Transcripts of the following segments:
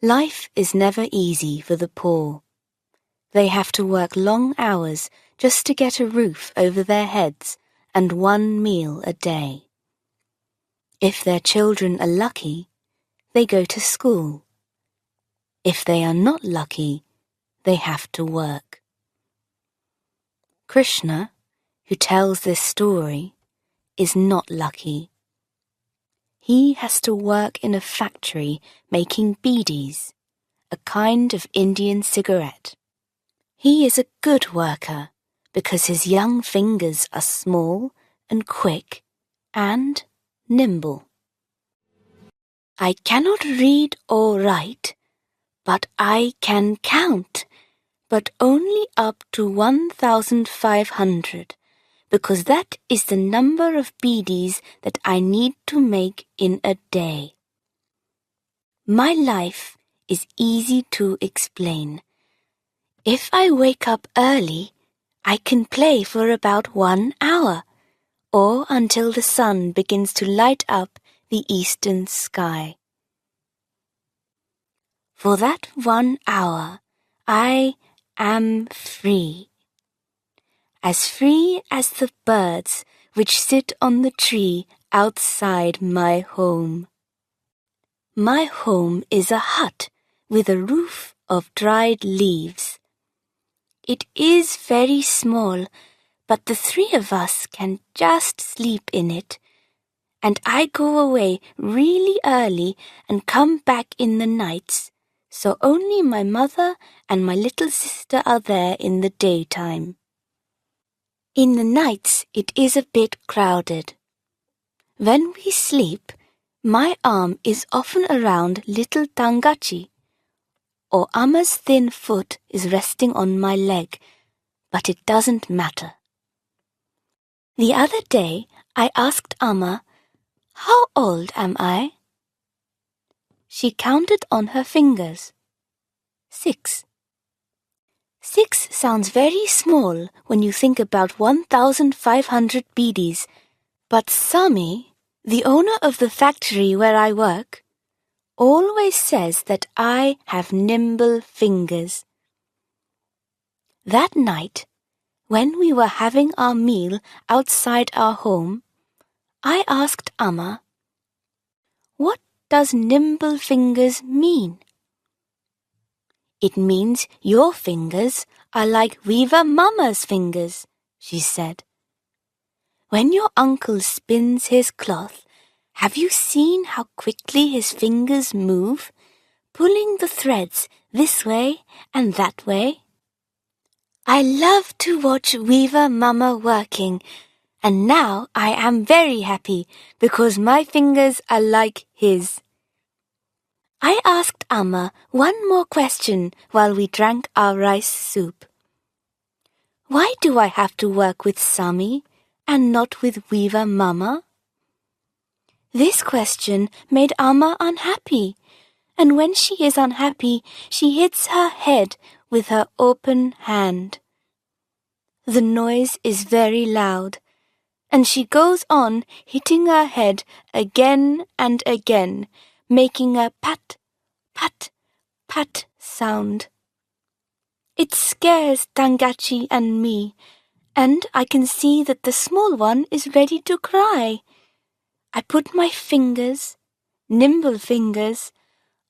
Life is never easy for the poor. They have to work long hours just to get a roof over their heads and one meal a day. If their children are lucky, they go to school. If they are not lucky, they have to work. Krishna, who tells this story, is not lucky. He has to work in a factory making bidis, a kind of Indian cigarette. He is a good worker because his young fingers are small and quick and nimble. I cannot read or write, but I can count, but only up to 1,500, because that is the number of bidis that I need to make in a day. My life is easy to explain. If I wake up early, I can play for about 1 hour, or until the sun begins to light up the eastern sky. For that 1 hour, I am free. As free as the birds which sit on the tree outside my home. My home is a hut with a roof of dried leaves. It is very small, but the 3 of us can just sleep in it, and I go away really early and come back in the nights, so only my mother and my little sister are there in the daytime. In the nights it is a bit crowded. When we sleep, my arm is often around little Tangachi, or Amma's thin foot is resting on my leg, but it doesn't matter. The other day I asked Amma, "How old am I?" She counted on her fingers. 6. 6 sounds very small when you think about 1,500 bidis, but Sami, the owner of the factory where I work, always says that I have nimble fingers. That night, when we were having our meal outside our home, I asked Amma, "What does nimble fingers mean?" "It means your fingers are like Weaver Mama's fingers," she said. "When your uncle spins his cloth, have you seen how quickly his fingers move, pulling the threads this way and that way? I love to watch Weaver Mama working, and now I am very happy because my fingers are like his." I asked Amma one more question while we drank our rice soup. "Why do I have to work with Sami and not with Weaver Mama?" This question made Amma unhappy, and when she is unhappy, she hits her head with her open hand. The noise is very loud, and she goes on hitting her head again and again, making a pat, pat, pat sound. It scares Tangachi and me, and I can see that the small one is ready to cry. I put my fingers, nimble fingers,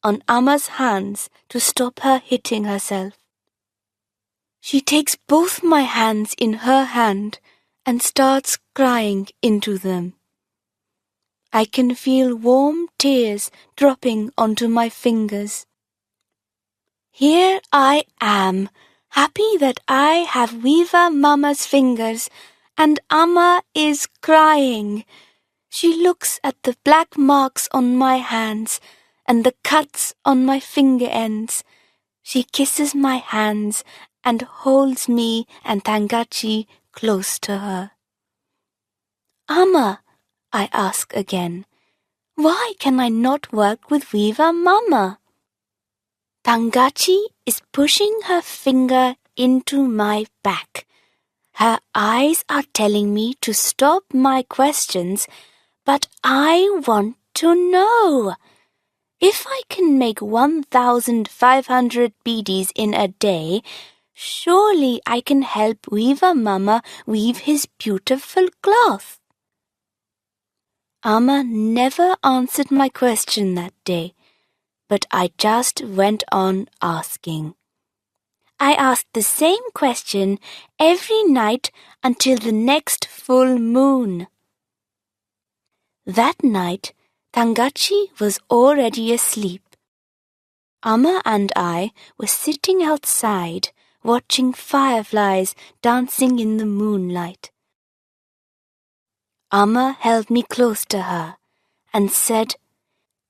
on Amma's hands to stop her hitting herself. She takes both my hands in her hand and starts crying into them. I can feel warm tears dropping onto my fingers. Here I am, happy that I have Weaver Mama's fingers, and Amma is crying. She looks at the black marks on my hands and the cuts on my finger ends. She kisses my hands and holds me and Tangachi close to her. "Amma," I ask again, "why can I not work with Weaver Mama?" Tangachi is pushing her finger into my back. Her eyes are telling me to stop my questions, but I want to know. If I can make 1,500 beads in a day, surely I can help Weaver Mama weave his beautiful cloth. Amma never answered my question that day, but I just went on asking. I asked the same question every night until the next full moon. That night, Tangachi was already asleep. Amma and I were sitting outside watching fireflies dancing in the moonlight. Amma held me close to her and said,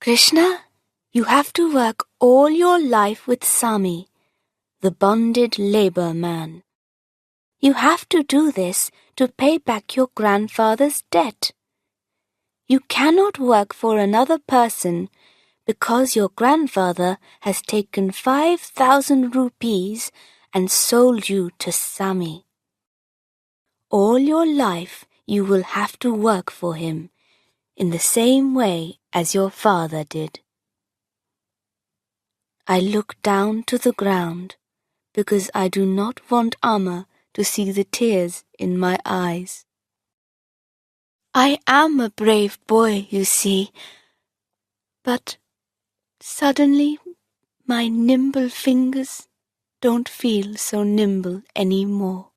"Krishna, you have to work all your life with Sami, the bonded labor man. You have to do this to pay back your grandfather's debt. You cannot work for another person because your grandfather has taken 5,000 rupees and sold you to Sami. All your life you will have to work for him in the same way as your father did." I looked down to the ground because I do not want Amma to see the tears in my eyes. I am a brave boy, you see, but suddenly my nimble fingers don't feel so nimble anymore.